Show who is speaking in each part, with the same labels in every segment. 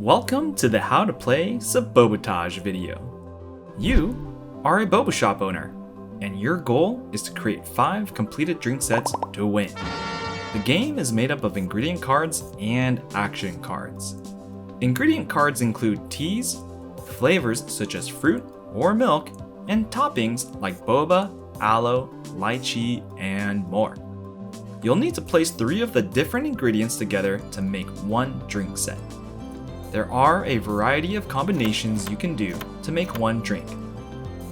Speaker 1: Welcome to the How to Play Sabobatage video. You are a boba shop owner, and your goal is to create 5 completed drink sets to win. The game is made up of ingredient cards and action cards. Ingredient cards include teas, flavors such as fruit or milk, and toppings like boba, aloe, lychee, and more. You'll need to place 3 of the different ingredients together to make one drink set. There are a variety of combinations you can do to make one drink.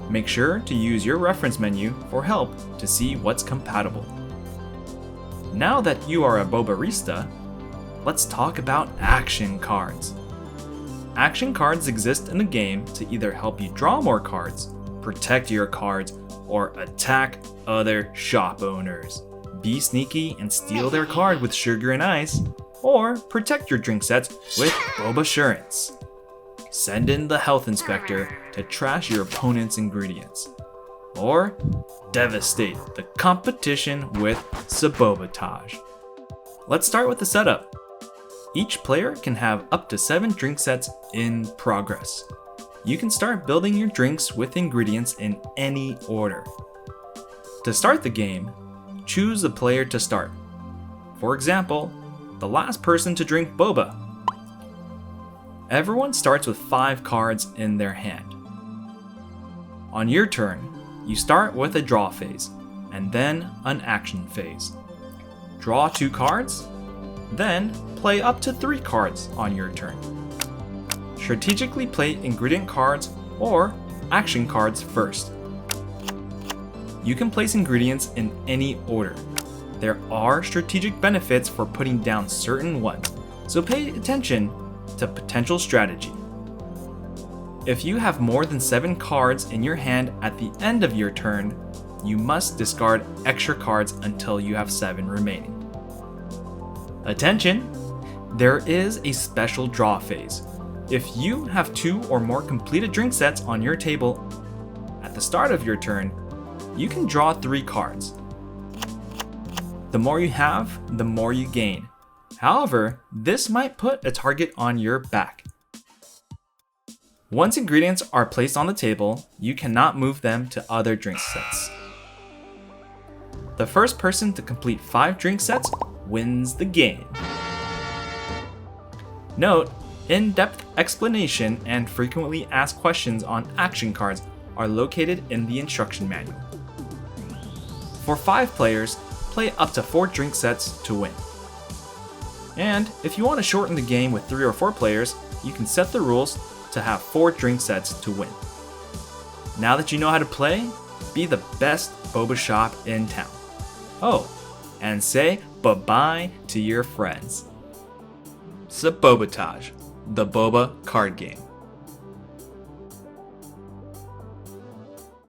Speaker 1: Make sure to use your reference menu for help to see what's compatible. Now that you are a bobarista, let's talk about action cards. Action cards exist in the game to either help you draw more cards, protect your cards, or attack other shop owners. Be sneaky and steal their card with sugar and ice, or protect your drink sets with boba assurance. Send in the health inspector to trash your opponent's ingredients. Or devastate the competition with Sabobatage. Let's start with the setup. Each player can have up to 7 drink sets in progress. You can start building your drinks with ingredients in any order. To start the game, choose a player to start. For example, the last person to drink boba. Everyone starts with 5 cards in their hand. On your turn, you start with a draw phase, and then an action phase. Draw 2 cards, then play up to 3 cards on your turn. Strategically play ingredient cards or action cards first. You can place ingredients in any order. There are strategic benefits for putting down certain ones, so pay attention to potential strategy. If you have more than 7 cards in your hand at the end of your turn, you must discard extra cards until you have 7 remaining. Attention! There is a special draw phase. If you have 2 or more completed drink sets on your table at the start of your turn, you can draw 3 cards. The more you have, the more you gain. However, this might put a target on your back. Once ingredients are placed on the table, you cannot move them to other drink sets. The first person to complete 5 drink sets wins the game. Note, in-depth explanation and frequently asked questions on action cards are located in the instruction manual. For 5 players, play up to 4 drink sets to win. And if you want to shorten the game with 3 or 4 players, you can set the rules to have 4 drink sets to win. Now that you know how to play, be the best boba shop in town. Oh, and say bye-bye to your friends. Sabobatage, the boba card game.